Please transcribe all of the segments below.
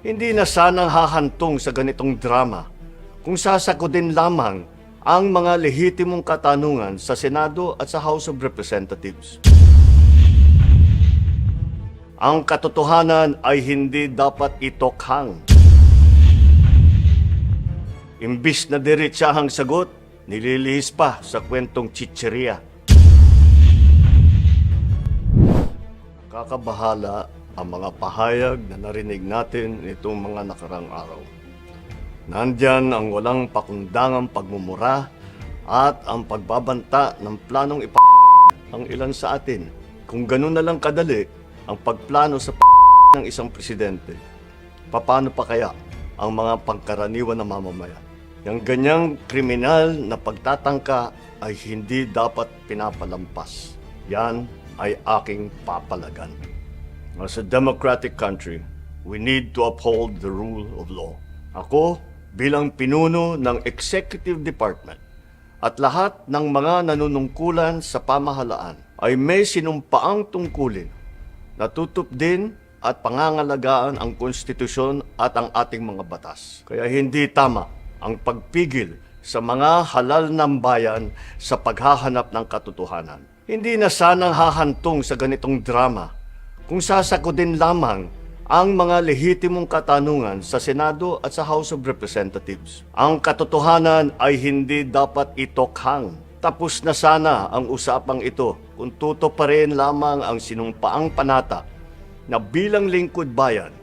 Hindi na sanang hahantong sa ganitong drama kung sasagutin lamang ang mga lehitimong katanungan sa Senado at sa House of Representatives. Ang katotohanan ay hindi dapat itokhang. Imbis na diretsahang sagot, nililihis pa sa kwentong chicheria. Kakabahala ang mga pahayag na narinig natin nitong mga nakarang araw. Nandyan ang walang pakundangang pagmumura at ang pagbabanta ng planong ang ilan sa atin. Kung ganun na lang kadali ang pagplano sa ng isang presidente, paano pa kaya ang mga pangkaraniwan na mamamayan? Yang ganyang kriminal na pagtatangka ay hindi dapat pinapalampas. Yan ay aking papalagan. As a democratic country, we need to uphold the rule of law. Ako, bilang pinuno ng Executive Department at lahat ng mga nanunungkulan sa pamahalaan ay may sinumpaang tungkulin na tutupdin at pangangalagaan ang konstitusyon at ang ating mga batas. Kaya hindi tama ang pagpigil sa mga halal ng bayan sa paghahanap ng katotohanan. Hindi na sanang hahantong sa ganitong drama kung sasagutin lamang ang mga lehitimong katanungan sa Senado at sa House of Representatives. Ang katotohanan ay hindi dapat itokhang. Tapos na sana ang usapang ito kung tutuparin lamang ang sinumpaang panata na bilang lingkod bayan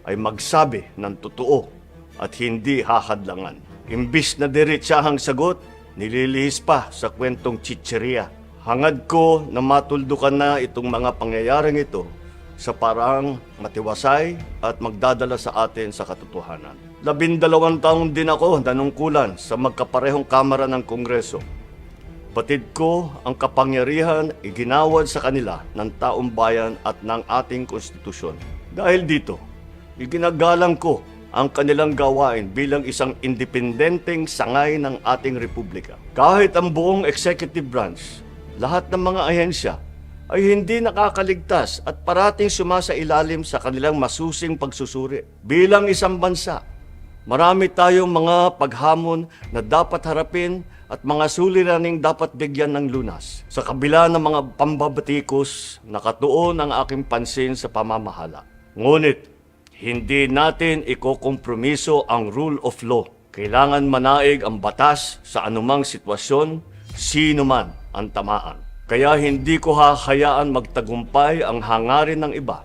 ay magsabi ng totoo at hindi hahadlangan. Imbis na diretsahang sagot, nililihis pa sa kwentong chicheria. Hangad ko na matuldukan na itong mga pangyayaring ito sa parang matiwasay at magdadala sa atin sa katotohanan. 12 taon din ako nanungkulan sa magkaparehong kamara ng Kongreso. Batid ko ang kapangyarihan iginawad sa kanila ng taong bayan at ng ating konstitusyon. Dahil dito, iginagalang ko ang kanilang gawain bilang isang independenteng sangay ng ating republika. Kahit ang buong executive branch, lahat ng mga ahensya ay hindi nakakaligtas at parating sumasailalim sa kanilang masusing pagsusuri. Bilang isang bansa, marami tayong mga paghamon na dapat harapin at mga suliraning dapat bigyan ng lunas. Sa kabila ng mga pambabatikos, nakatuon ang aking pansin sa pamamahala. Ngunit, hindi natin ikokompromiso ang rule of law. Kailangan manaig ang batas sa anumang sitwasyon, sino man ang tamaan. Kaya hindi ko hahayaan magtagumpay ang hangarin ng iba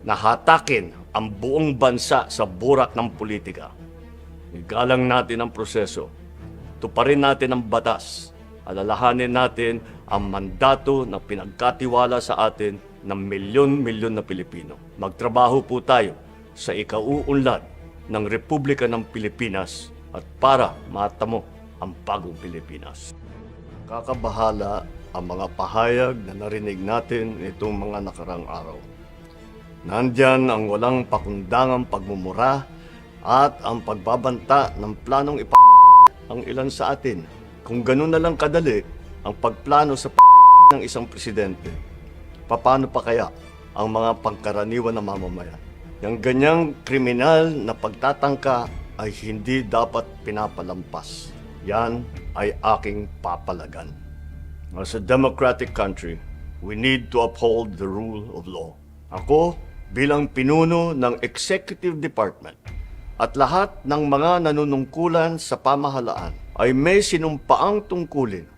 na hatakin ang buong bansa sa burak ng politika. Igalang natin ang proseso. Tuparin natin ang batas. Alalahanin natin ang mandato na pinagkatiwala sa atin ng milyon-milyon na Pilipino. Magtrabaho po tayo sa ikauunlad ng Republika ng Pilipinas at para matamo ang bagong Pilipinas. Kakabahala ang mga pahayag na narinig natin nitong mga nakarang araw. Nandyan ang walang pakundangang pagmumura at ang pagbabanta ng planong ang ilan sa atin. Kung ganun na lang kadali ang pagplano sa ng isang presidente, paano pa kaya ang mga pangkaraniwan na mamamayan? Yang ganyang kriminal na pagtatangka ay hindi dapat pinapalampas. Yan ay aking papalagan. As a democratic country, we need to uphold the rule of law. Ako, bilang pinuno ng Executive Department at lahat ng mga nanunungkulan sa pamahalaan ay may sinumpaang tungkulin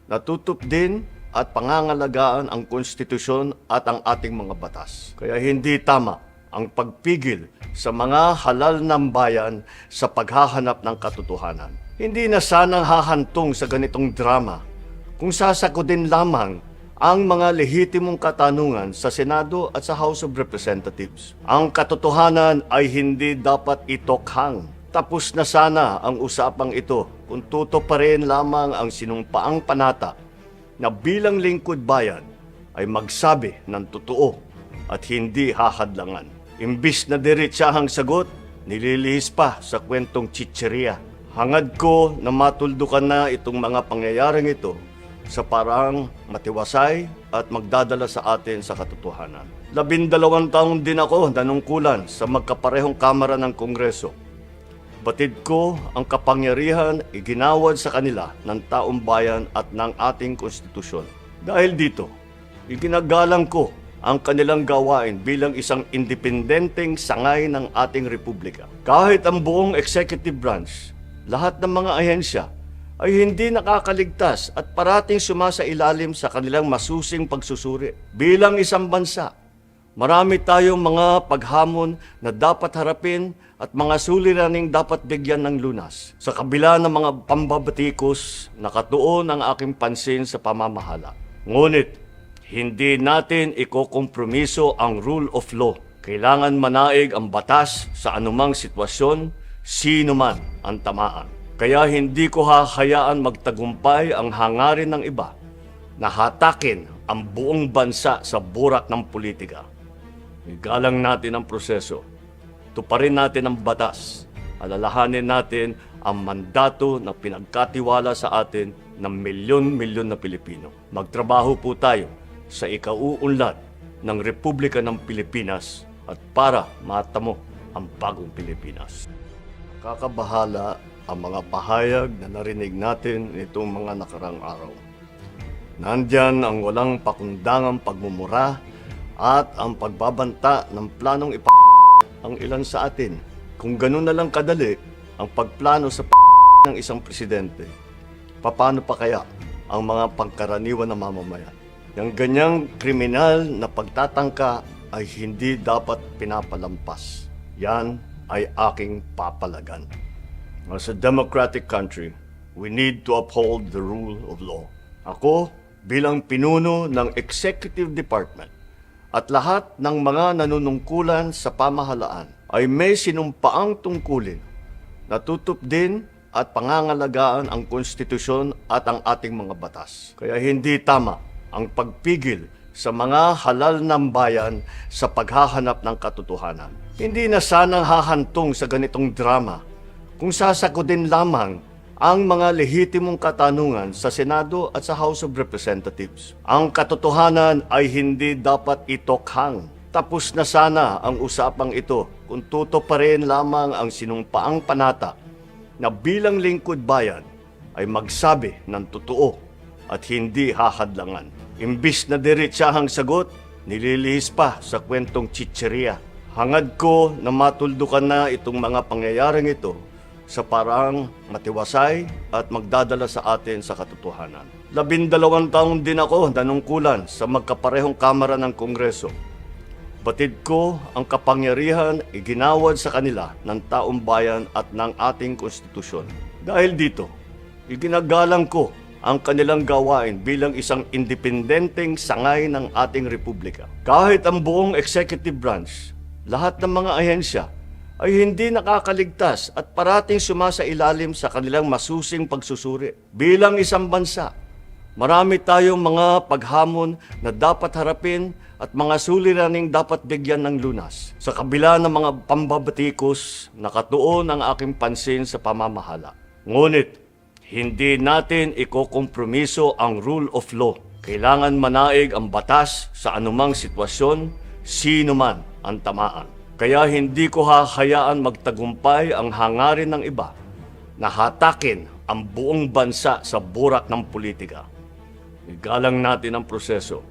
na tutupdin at pangangalagaan ang konstitusyon at ang ating mga batas. Kaya hindi tama ang pagpigil sa mga halal ng bayan sa paghahanap ng katotohanan. Hindi na sanang hahantong sa ganitong drama kung sasagutin lamang ang mga lehitimong katanungan sa Senado at sa House of Representatives. Ang katotohanan ay hindi dapat itokhang. Tapos na sana ang usapang ito kung tutuparin lamang ang sinumpaang panata na bilang lingkod bayan ay magsabi ng totoo at hindi hahadlangan. Imbis na diretsahang sagot, nililihis pa sa kwentong chicheria. Hangad ko na matuldukan na itong mga pangyayaring ito sa parang matiwasay at magdadala sa atin sa katotohanan. 12 taong din ako nanungkulan sa magkaparehong kamara ng Kongreso. Batid ko ang kapangyarihan iginawad sa kanila ng taong bayan at ng ating konstitusyon. Dahil dito, iginagalang ko ang kanilang gawain bilang isang independenteng sangay ng ating republika. Kahit ang buong executive branch, lahat ng mga ahensya ay hindi nakakaligtas at parating sumasailalim sa kanilang masusing pagsusuri. Bilang isang bansa, marami tayong mga paghamon na dapat harapin at mga suliraning dapat bigyan ng lunas. Sa kabila ng mga pambabatikos, nakatuon ang aking pansin sa pamamahala. Ngunit, hindi natin ikokompromiso ang rule of law. Kailangan manaig ang batas sa anumang sitwasyon, sino man ang tamaan. Kaya hindi ko hahayaan magtagumpay ang hangarin ng iba na hatakin ang buong bansa sa burak ng politika. Igalang natin ang proseso. Tuparin natin ang batas. Alalahanin natin ang mandato na pinagkatiwala sa atin ng milyon-milyon na Pilipino. Magtrabaho po tayo sa ikauunlad ng Republika ng Pilipinas at para matamo ang bagong Pilipinas. Kakabahala ang mga pahayag na narinig natin nitong mga nakarang araw. Nandyan ang walang pakundangang pagmumura at ang pagbabanta ng planong ang ilan sa atin. Kung ganun na lang kadali ang pagplano sa ng isang presidente, paano pa kaya ang mga pangkaraniwan na mamamayan? Yung ganyang kriminal na pagtatangka ay hindi dapat pinapalampas. Yan ay aking papalagan. As a democratic country, we need to uphold the rule of law. Ako, bilang pinuno ng Executive Department at lahat ng mga nanunungkulan sa pamahalaan ay may sinumpaang tungkulin na tutup din at pangangalagaan ang konstitusyon at ang ating mga batas. Kaya hindi tama ang pagpigil sa mga halal ng bayan sa paghahanap ng katotohanan. Hindi na sanang hahantong sa ganitong drama kung sasagutin lamang ang mga lehitimong katanungan sa Senado at sa House of Representatives. Ang katotohanan ay hindi dapat itokhang. Tapos na sana ang usapang ito kung tutuparin lamang ang sinumpaang panata na bilang lingkod bayan ay magsabi ng totoo at hindi hahadlangan. Imbis na diretsahang sagot, nililihis pa sa kwentong chicheria. Hangad ko na matuldukan na itong mga pangyayaring ito sa parang matiwasay at magdadala sa atin sa katotohanan. 12 taong din ako nanungkulan sa magkaparehong kamara ng Kongreso. Batid ko ang kapangyarihan iginawad sa kanila ng taong bayan at ng ating konstitusyon. Dahil dito, iginagalang ko ang kanilang gawain bilang isang independenteng sangay ng ating republika. Kahit ang buong executive branch, lahat ng mga ahensya ay hindi nakakaligtas at parating sumasailalim sa kanilang masusing pagsusuri. Bilang isang bansa, marami tayong mga paghamon na dapat harapin at mga suliraning dapat bigyan ng lunas. Sa kabila ng mga pambabatikos, nakatuon ang aking pansin sa pamamahala. Ngunit, hindi natin ikokompromiso ang rule of law. Kailangan manaig ang batas sa anumang sitwasyon, sino man ang tamaan. Kaya hindi ko hahayaan magtagumpay ang hangarin ng iba na hatakin ang buong bansa sa burak ng politika. Igalang natin ang proseso.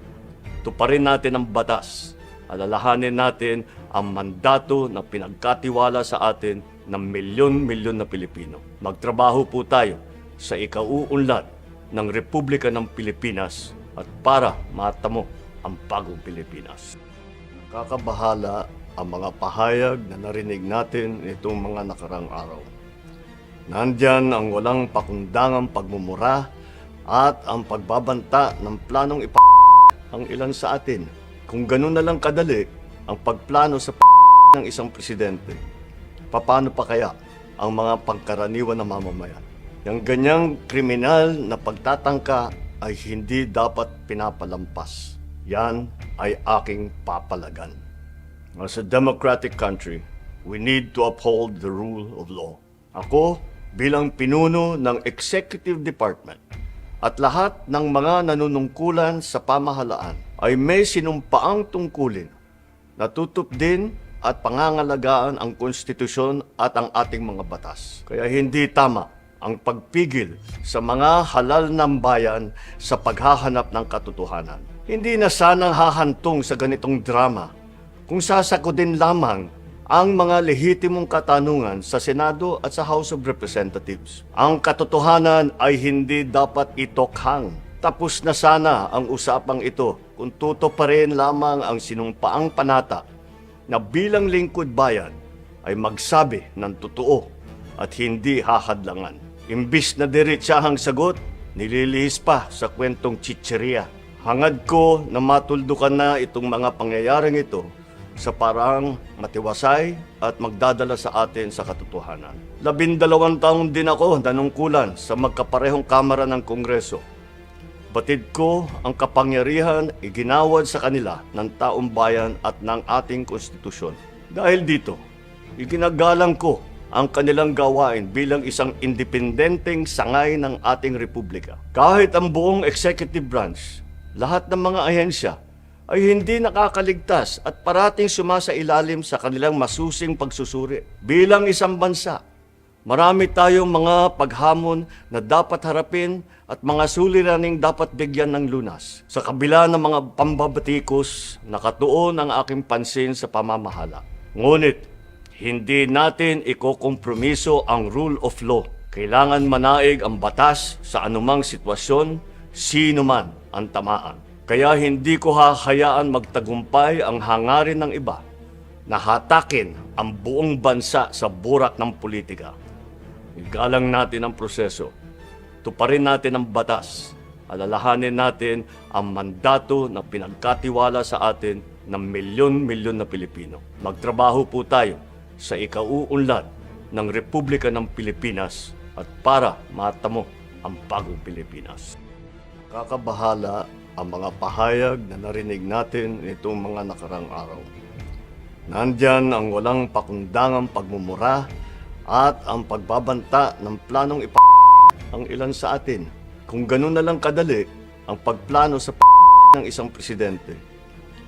Tuparin natin ang batas. Alalahanin natin ang mandato na pinagkatiwala sa atin ng milyon-milyon na Pilipino. Magtrabaho po tayo sa ikauunlad ng Republika ng Pilipinas at para matamo ang bagong Pilipinas. Kakabahala ang mga pahayag na narinig natin nitong mga nakarang araw. Nandyan ang walang pakundangang pagmumura at ang pagbabanta ng planong ang ilan sa atin. Kung ganun na lang kadali ang pagplano sa ng isang presidente, paano pa kaya ang mga pangkaraniwan na mamamayan? Yung ganyang kriminal na pagtatangka ay hindi dapat pinapalampas. Yan ay aking papalagan. As a democratic country, we need to uphold the rule of law. Ako, bilang pinuno ng Executive Department at lahat ng mga nanunungkulan sa pamahalaan ay may sinumpaang tungkulin Natutup din at pangangalagaan ang konstitusyon at ang ating mga batas. Kaya hindi tama ang pagpigil sa mga halal ng bayan sa paghahanap ng katotohanan. Hindi na sanang hahantong sa ganitong drama kung sasakodin lamang ang mga lehitimong katanungan sa Senado at sa House of Representatives. Ang katotohanan ay hindi dapat itokhang. Tapos na sana ang usapang ito kung tutuparin lamang ang sinumpaang panata na bilang lingkod bayan ay magsabi ng totoo at hindi hahadlangan. Imbis na diretsahang sagot, nililihis pa sa kwentong chicheria. Hangad ko na matuldukan na itong mga pangyayaring ito sa parang matiwasay at magdadala sa atin sa katotohanan. 12 taon din ako nanungkulan sa magkaparehong kamara ng Kongreso. Batid ko ang kapangyarihan iginawad sa kanila ng taong bayan at ng ating konstitusyon. Dahil dito, iginagalang ko ang kanilang gawain bilang isang independenteng sangay ng ating republika. Kahit ang buong executive branch, lahat ng mga ahensya ay hindi nakakaligtas at parating sumasailalim sa kanilang masusing pagsusuri. Bilang isang bansa, marami tayong mga paghamon na dapat harapin at mga suliraning dapat bigyan ng lunas. Sa kabila ng mga pambabatikos, nakatuon ang aking pansin sa pamamahala. Ngunit, hindi natin ikokompromiso ang rule of law. Kailangan manaig ang batas sa anumang sitwasyon, sino man ang tamaan. Kaya hindi ko hahayaan magtagumpay ang hangarin ng iba na hatakin ang buong bansa sa burak ng politika. Igalang natin ang proseso. Tuparin natin ang batas. Alalahanin natin ang mandato na pinagkatiwala sa atin ng milyon-milyon na Pilipino. Magtrabaho po tayo sa ikauunlad ng Republika ng Pilipinas at para matamo ang bagong Pilipinas. Kakabahala ang mga pahayag na narinig natin nitong mga nakarang araw. Nandyan ang walang pakundangang pagmumura at ang pagbabanta ng planong ang ilan sa atin. Kung ganun na lang kadali ang pagplano sa ng isang presidente,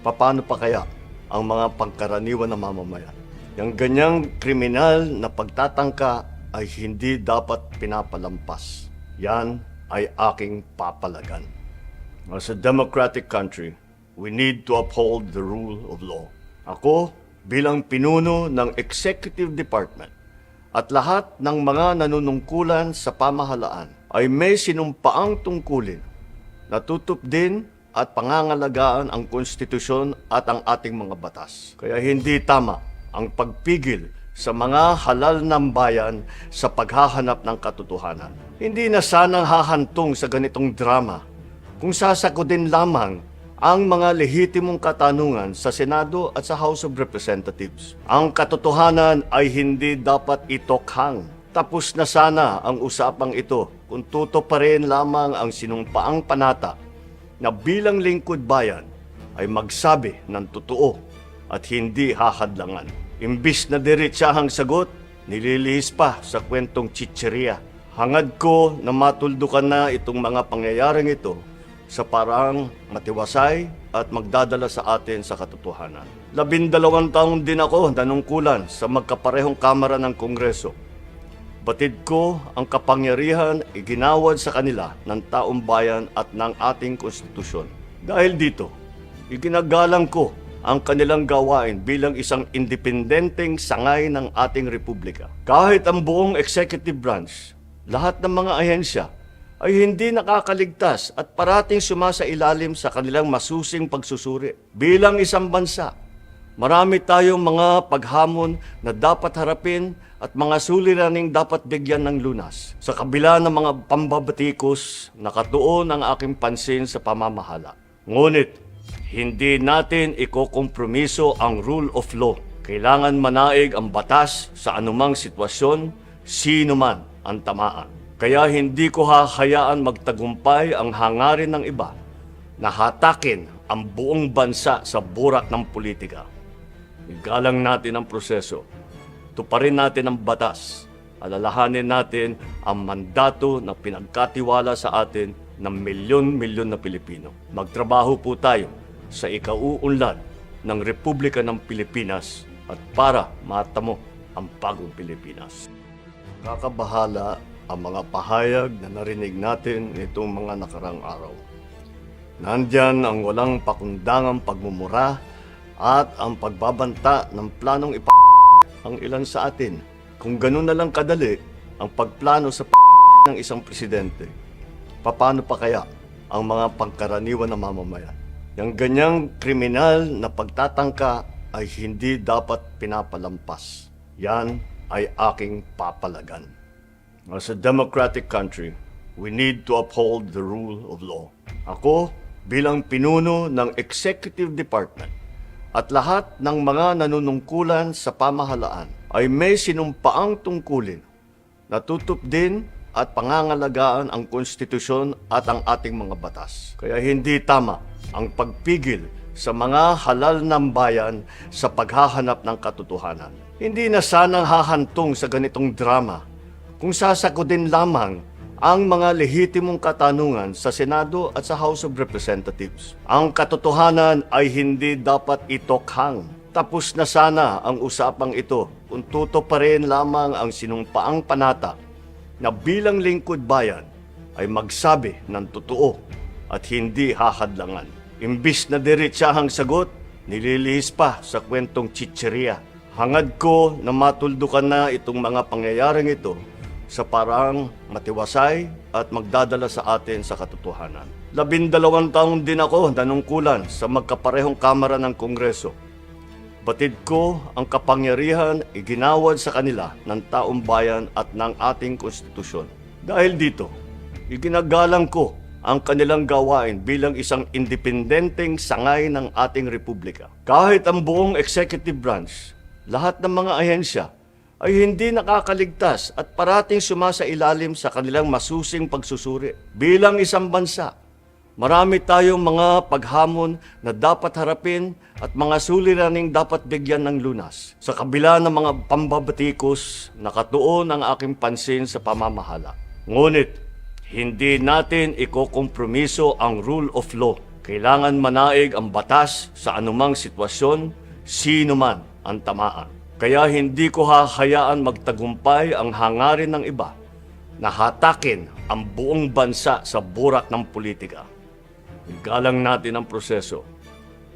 paano pa kaya ang mga pangkaraniwan na mamamayan? Yung ganyang kriminal na pagtatangka ay hindi dapat pinapalampas. Yan ay aking papalagan. As a democratic country, we need to uphold the rule of law. Ako, bilang pinuno ng Executive Department at lahat ng mga nanunungkulan sa pamahalaan ay may sinumpaang tungkulin na tutup din at pangangalagaan ang konstitusyon at ang ating mga batas. Kaya hindi tama ang pagpigil sa mga halal ng bayan sa paghahanap ng katotohanan. Hindi na sanang hahantong sa ganitong drama kung sasakodin lamang ang mga lehitimong katanungan sa Senado at sa House of Representatives. Ang katotohanan ay hindi dapat itokhang. Tapos na sana ang usapang ito kung tutuparin lamang ang sinumpaang panata na bilang lingkod bayan ay magsabi ng totoo at hindi hahadlangan. Imbis na diretsahang sagot, nililihis pa sa kwentong chicheria. Hangad ko na matuldukan na itong mga pangyayaring ito sa parang matiwasay at magdadala sa atin sa katotohanan. 12 taon din ako nanungkulan sa magkaparehong kamara ng Kongreso. Batid ko ang kapangyarihan iginawad sa kanila ng taong bayan at ng ating konstitusyon. Dahil dito, iginagalang ko ang kanilang gawain bilang isang independenteng sangay ng ating republika. Kahit ang buong executive branch, lahat ng mga ahensya ay hindi nakakaligtas at parating sumasailalim sa kanilang masusing pagsusuri. Bilang isang bansa, marami tayong mga paghamon na dapat harapin at mga suliraning dapat bigyan ng lunas. Sa kabila ng mga pambabatikos, nakatuon ang aking pansin sa pamamahala. Ngunit, hindi natin ikokompromiso ang rule of law. Kailangan manaig ang batas sa anumang sitwasyon, sino man ang tamaan. Kaya hindi ko hahayaan magtagumpay ang hangarin ng iba na hatakin ang buong bansa sa burak ng politika. Igalang natin ang proseso. Tuparin natin ang batas. Alalahanin natin ang mandato na pinagkatiwala sa atin ng milyon-milyon na Pilipino. Magtrabaho po tayo sa ikauunlad ng Republika ng Pilipinas at para matamo ang bagong Pilipinas. Kakabahala ang mga pahayag na narinig natin nitong mga nakarang araw. Nandyan ang walang pakundangang pagmumura at ang pagbabanta ng planong ang ilan sa atin. Kung ganun na lang kadali ang pagplano sa ng isang presidente, paano pa kaya ang mga pangkaraniwan na mamamayan? Yang ganyang kriminal na pagtatangka ay hindi dapat pinapalampas. Yan ay aking papalagan. As a democratic country, we need to uphold the rule of law. Ako, bilang pinuno ng Executive Department at lahat ng mga nanunungkulan sa pamahalaan ay may sinumpaang tungkulin na tutup din at pangangalagaan ang konstitusyon at ang ating mga batas. Kaya hindi tama ang pagpigil sa mga halal ng bayan sa paghahanap ng katotohanan. Hindi na sanang hahantong sa ganitong drama kung sasakodin lamang ang mga lehitimong katanungan sa Senado at sa House of Representatives. Ang katotohanan ay hindi dapat itokhang. Tapos na sana ang usapang ito kung tuto pa rin lamang ang sinumpaang panata na bilang lingkod bayan ay magsabi ng totoo at hindi hahadlangan. Imbis na diretsahang sagot, nililihis pa sa kwentong chicheria. Hangad ko na matuldukan na itong mga pangyayaring ito sa parang matiwasay at magdadala sa atin sa katotohanan. 12 taon din ako nanungkulan sa magkaparehong kamara ng Kongreso. Batid ko ang kapangyarihan iginawad sa kanila ng taong bayan at ng ating konstitusyon. Dahil dito, iginagalang ko ang kanilang gawain bilang isang independenteng sangay ng ating republika. Kahit ang buong executive branch, lahat ng mga ahensya ay hindi nakakaligtas at parating sumasailalim sa kanilang masusing pagsusuri. Bilang isang bansa, marami tayong mga paghamon na dapat harapin at mga suliraning dapat bigyan ng lunas. Sa kabila ng mga pambabatikos, nakatuon ang aking pansin sa pamamahala. Ngunit, hindi natin ikokompromiso ang rule of law. Kailangan manaig ang batas sa anumang sitwasyon, sino man ang tamaan. Kaya hindi ko hahayaan magtagumpay ang hangarin ng iba na hatakin ang buong bansa sa burak ng politika. Igalang natin ang proseso.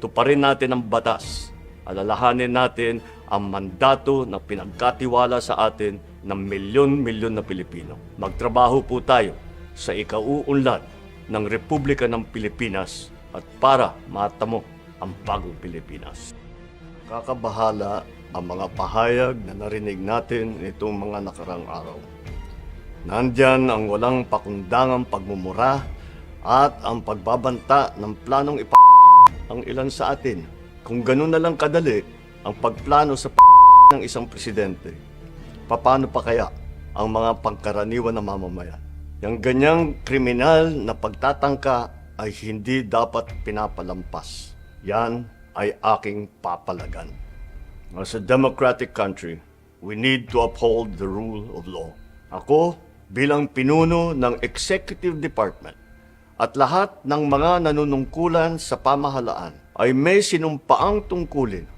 Tuparin natin ang batas. Alalahanin natin ang mandato na pinagkatiwala sa atin ng milyon-milyon na Pilipino. Magtrabaho po tayo sa ikauunlad ng Republika ng Pilipinas at para matamo ang bagong Pilipinas. Kakabahala ang mga pahayag na narinig natin nitong mga nakarang araw. Nandyan ang walang pakundangang pagmumura at ang pagbabanta ng planong ang ilan sa atin. Kung ganun na lang kadali ang pagplano sa ng isang presidente, paano pa kaya ang mga pangkaraniwan na mamamayan? Yang ganyang kriminal na pagtatangka ay hindi dapat pinapalampas. Yan ay aking papalagan. As a democratic country, we need to uphold the rule of law. Ako, bilang pinuno ng Executive Department at lahat ng mga nanunungkulan sa pamahalaan ay may sinumpaang tungkulin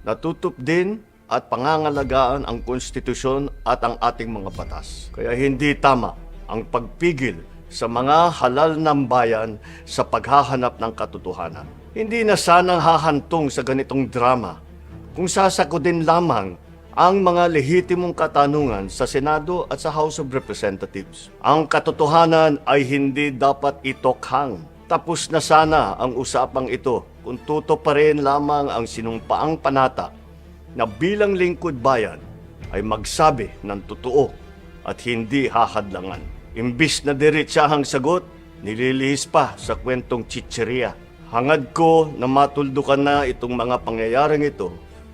na tutup din at pangangalagaan ang konstitusyon at ang ating mga batas. Kaya hindi tama ang pagpigil sa mga halal ng bayan sa paghahanap ng katotohanan. Hindi na sanang hahantong sa ganitong drama kung sasakodin lamang ang mga lehitimong katanungan sa Senado at sa House of Representatives. Ang katotohanan ay hindi dapat itokhang. Tapos na sana ang usapang ito kung tuto pa rin lamang ang sinumpaang panata na bilang lingkod bayan ay magsabi ng totoo at hindi hahadlangan. Imbis na diretsahang sagot, nililihis pa sa kwentong chicheria. Hangad ko na matuldukan na itong mga pangyayaring ito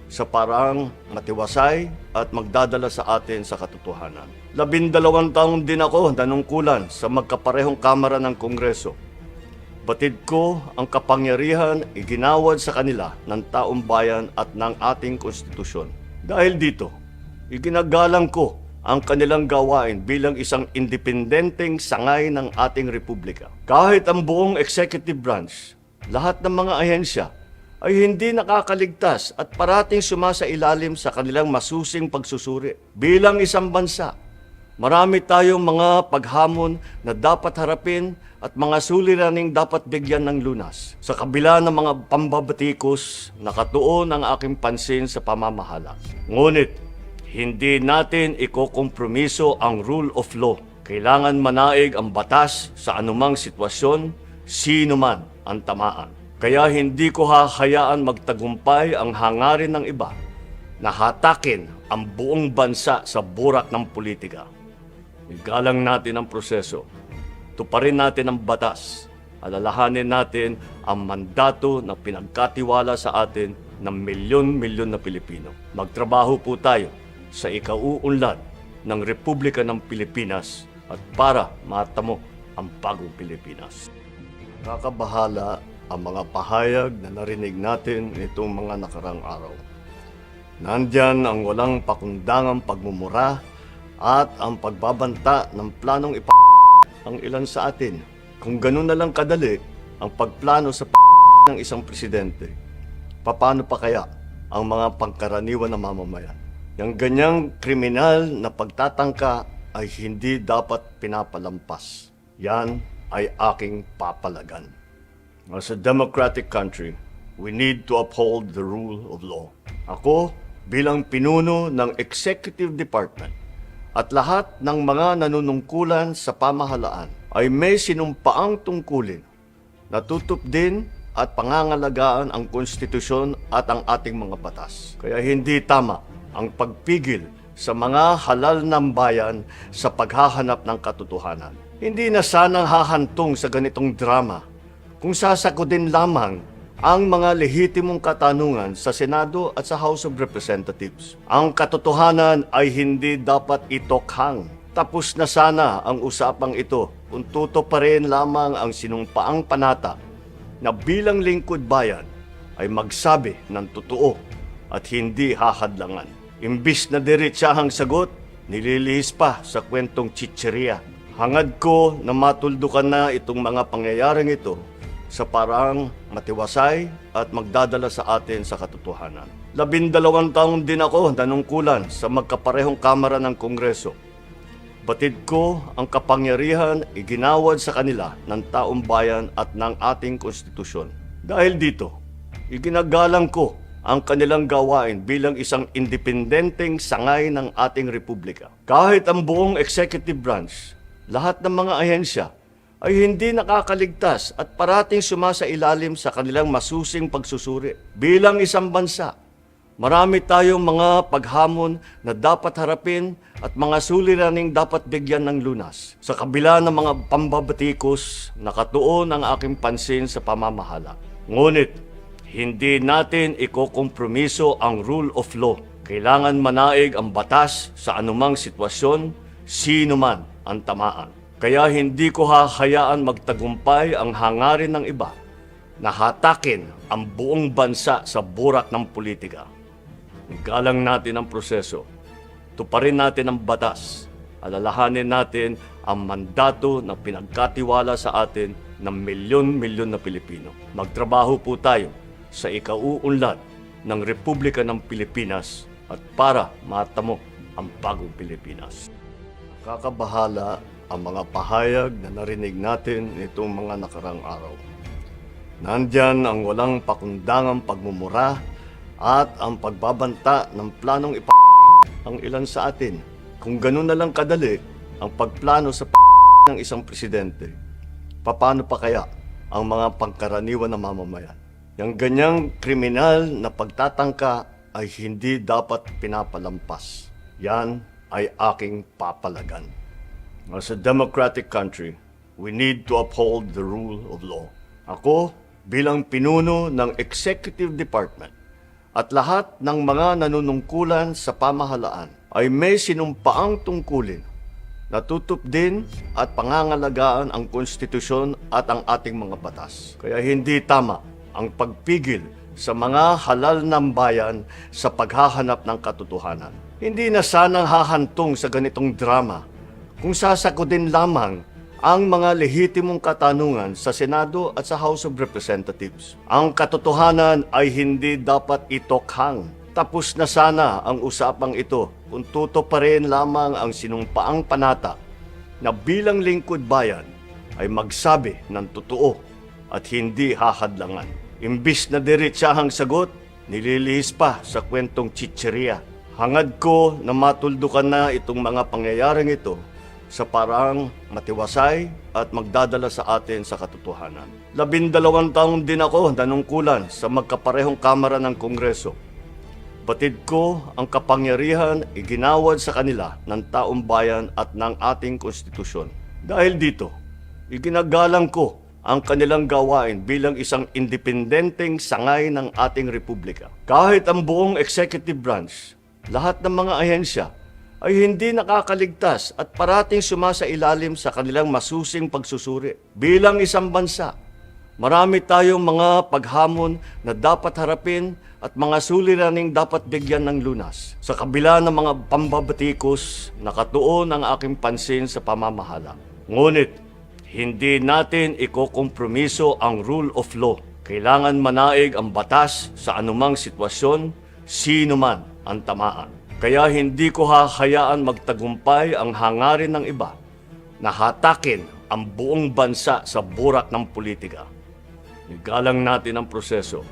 sa parang matiwasay at magdadala sa atin sa katotohanan. 12 taon din ako nanungkulan sa magkaparehong kamara ng Kongreso. Batid ko ang kapangyarihan iginawad sa kanila ng taong bayan at ng ating konstitusyon. Dahil dito, iginagalang ko ang kanilang gawain bilang isang independenteng sangay ng ating republika. Kahit ang buong executive branch, lahat ng mga ahensya ay hindi nakakaligtas at parating sumasailalim sa kanilang masusing pagsusuri. Bilang isang bansa, marami tayong mga paghamon na dapat harapin at mga suliraning dapat bigyan ng lunas. Sa kabila ng mga pambabatikos, nakatuon ang aking pansin sa pamamahala. Ngunit, hindi natin ikokompromiso ang rule of law. Kailangan manaig ang batas sa anumang sitwasyon, sino man ang tamaan. Kaya hindi ko hahayaan magtagumpay ang hangarin ng iba na hatakin ang buong bansa sa burak ng politika. Igalang natin ang proseso. Tuparin natin ang batas. Alalahanin natin ang mandato na pinagkatiwala sa atin ng milyon-milyon na Pilipino. Magtrabaho po tayo sa ikauunlad ng Republika ng Pilipinas at para matamo ang bagong Pilipinas. Kakabahala ang mga pahayag na narinig natin nitong mga nakarang araw. Nandyan ang walang pakundangang pagmumura at ang pagbabanta ng planong ang ilan sa atin. Kung ganun na lang kadali ang pagplano sa ng isang presidente, paano pa kaya ang mga pangkaraniwan na mamamayan? Yung ganyang kriminal na pagtatangka ay hindi dapat pinapalampas. Yan ay aking papalagan. As a democratic country, we need to uphold the rule of law. Ako, bilang pinuno ng Executive Department at lahat ng mga nanunungkulan sa pamahalaan ay may sinumpaang tungkulin na tutup din at pangangalagaan ang konstitusyon at ang ating mga batas. Kaya hindi tama ang pagpigil sa mga halal ng bayan sa paghahanap ng katotohanan. Hindi na sanang hahantong sa ganitong drama kung sasakodin lamang ang mga lehitimong katanungan sa Senado at sa House of Representatives. Ang katotohanan ay hindi dapat itokhang. Tapos na sana ang usapang ito kung tutuparin lamang ang sinumpaang panata na bilang lingkod bayan ay magsabi ng totoo at hindi hahadlangan. Imbis na diretsahang sagot, nililihis pa sa kwentong chicheria. Hangad ko na matuldukan na itong mga pangyayaring ito sa parang matiwasay at magdadala sa atin sa katotohanan. 12 taon din ako nanungkulan sa magkaparehong kamara ng Kongreso. Batid ko ang kapangyarihan iginawad sa kanila ng taong bayan at ng ating konstitusyon. Dahil dito, iginagalang ko ang kanilang gawain bilang isang independenteng sangay ng ating republika. Kahit ang buong executive branch, lahat ng mga ahensya ay hindi nakakaligtas at parating sumasailalim sa kanilang masusing pagsusuri. Bilang isang bansa, marami tayong mga paghamon na dapat harapin at mga suliraning dapat bigyan ng lunas. Sa kabila ng mga pambabatikos, nakatuon ang aking pansin sa pamamahala. Ngunit, hindi natin ikokompromiso ang rule of law. Kailangan manaig ang batas sa anumang sitwasyon, sino man ang tamaan. Kaya hindi ko hahayaan magtagumpay ang hangarin ng iba na hatakin ang buong bansa sa burak ng politika. Igalang natin ang proseso. Tuparin natin ang batas. Alalahanin natin ang mandato na pinagkatiwala sa atin ng milyon-milyon na Pilipino. Magtrabaho po tayo sa ikauunlad ng Republika ng Pilipinas at para matamo ang bagong Pilipinas. Kakabahala ang mga pahayag na narinig natin nitong mga nakarang araw. Nandyan ang walang pakundangang pagmumura at ang pagbabanta ng planong ang ilan sa atin. Kung ganun na lang kadali ang pagplano sa ng isang presidente, paano pa kaya ang mga pangkaraniwan na mamamayan? Yung ganyang kriminal na pagtatangka ay hindi dapat pinapalampas. Yan ay aking papalagan. As a democratic country, we need to uphold the rule of law. Ako, bilang pinuno ng Executive Department at lahat ng mga nanunungkulan sa pamahalaan ay may sinumpaang tungkulin na tutup din at pangangalagaan ang konstitusyon at ang ating mga batas. Kaya hindi tama ang pagpigil sa mga halal ng bayan sa paghahanap ng katotohanan. Hindi na sanang hahantong sa ganitong drama kung sasakodin lamang ang mga lehitimong katanungan sa Senado at sa House of Representatives. Ang katotohanan ay hindi dapat itokhang. Tapos na sana ang usapang ito kung tutuparin lamang ang sinumpaang panata na bilang lingkod bayan ay magsabi ng totoo at hindi hahadlangan. Imbis na diretsahang sagot, nililihis pa sa kwentong chicheria. Hangad ko na matuldukan na itong mga pangyayaring ito sa parang matiwasay at magdadala sa atin sa katotohanan. 12 taon din ako nanungkulan sa magkaparehong kamara ng Kongreso. Batid ko ang kapangyarihan iginawad sa kanila ng taong bayan at ng ating konstitusyon. Dahil dito, iginagalang ko ang kanilang gawain bilang isang independenteng sangay ng ating republika. Kahit ang buong executive branch, lahat ng mga ahensya ay hindi nakakaligtas at parating sumasailalim sa kanilang masusing pagsusuri. Bilang isang bansa, marami tayong mga paghamon na dapat harapin at mga suliraning dapat bigyan ng lunas. Sa kabila ng mga pambabatikos, nakatuon ang aking pansin sa pamamahala. Ngunit, hindi natin ikokompromiso ang rule of law. Kailangan manaig ang batas sa anumang sitwasyon, sino man ang tamaan. Kaya hindi ko hahayaan magtagumpay ang hangarin ng iba na hatakin ang buong bansa sa burak ng politika. Igalang natin ang proseso,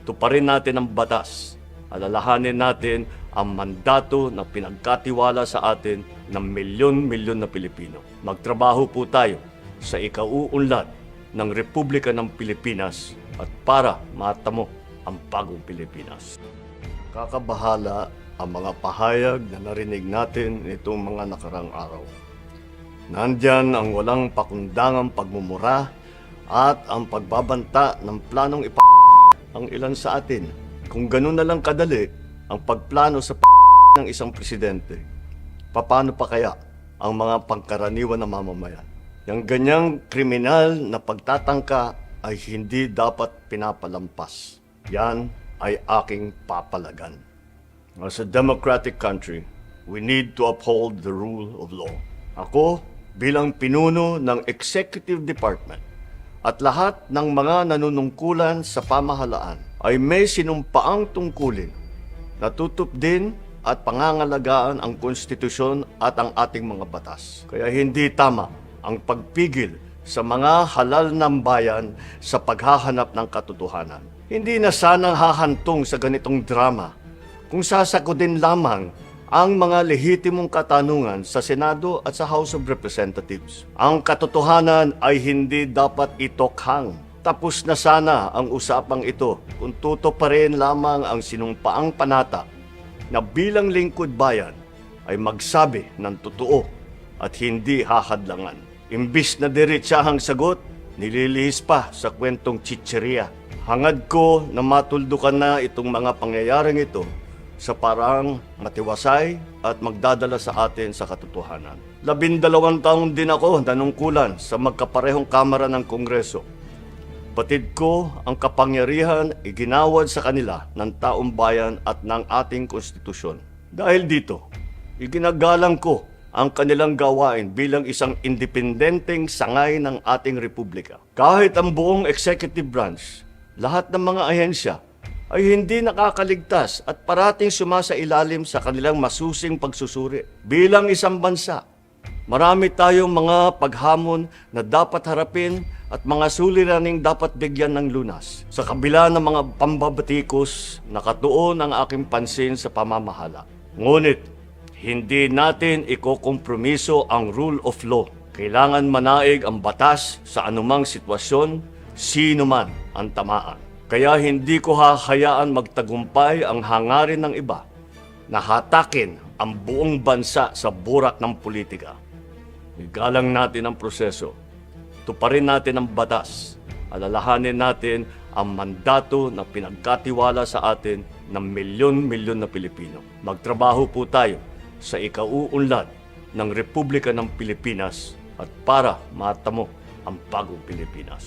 tuparin natin ang batas, alalahanin natin ang mandato na pinagkatiwala sa atin ng milyon-milyon na Pilipino. Magtrabaho po tayo sa ikauunlad ng Republika ng Pilipinas at para matamo ang bagong Pilipinas. Kakabahala ang mga pahayag na narinig natin nitong mga nakarang araw. Nandyan ang walang pakundangang pagmumura at ang pagbabanta ng planong ang ilan sa atin. Kung ganun na lang kadali ang pagplano sa ng isang presidente, paano pa kaya ang mga pangkaraniwan na mamamayan? Yang ganyang kriminal na pagtatangka ay hindi dapat pinapalampas. Yan ay aking papalagan. As a democratic country, we need to uphold the rule of law. Ako, bilang pinuno ng Executive Department at lahat ng mga nanunungkulan sa pamahalaan ay may sinumpaang tungkulin na tutupdin at pangangalagaan ang konstitusyon at ang ating mga batas. Kaya hindi tama ang pagpigil sa mga halal ng bayan sa paghahanap ng katotohanan. Hindi na sanang hahantong sa ganitong drama kung sasagutin lamang ang mga lehitimong katanungan sa Senado at sa House of Representatives. Ang katotohanan ay hindi dapat itokhang. Tapos na sana ang usapang ito kung tutuparin lamang ang sinumpaang panata na bilang lingkod bayan ay magsabi ng totoo at hindi hahadlangan. Imbis na diretsahang sagot, nililihis pa sa kwentong chicheria. Hangad ko na matuldukan na itong mga pangyayaring ito sa parang matiwasay at magdadala sa atin sa katotohanan. 12 taon din ako nanungkulan sa magkaparehong kamara ng Kongreso. Batid ko ang kapangyarihan iginawad sa kanila ng taong bayan at ng ating konstitusyon. Dahil dito, iginagalang ko ang kanilang gawain bilang isang independenteng sangay ng ating republika. Kahit ang buong executive branch, lahat ng mga ahensya ay hindi nakakaligtas at parating sumasailalim sa kanilang masusing pagsusuri. Bilang isang bansa, marami tayong mga paghamon na dapat harapin at mga suliraning dapat bigyan ng lunas. Sa kabila ng mga pambabatikos, nakatuon ang aking pansin sa pamamahala. Ngunit, hindi natin ikokompromiso ang rule of law. Kailangan manaig ang batas sa anumang sitwasyon, sino man ang tamaan. Kaya hindi ko hahayaan magtagumpay ang hangarin ng iba na hatakin ang buong bansa sa burak ng politika. Igalang natin ang proseso, tuparin natin ang batas, alalahanin natin ang mandato na pinagkatiwala sa atin ng milyon-milyon na Pilipino. Magtrabaho po tayo sa ikauunlad ng Republika ng Pilipinas at para matamo ang bagong Pilipinas.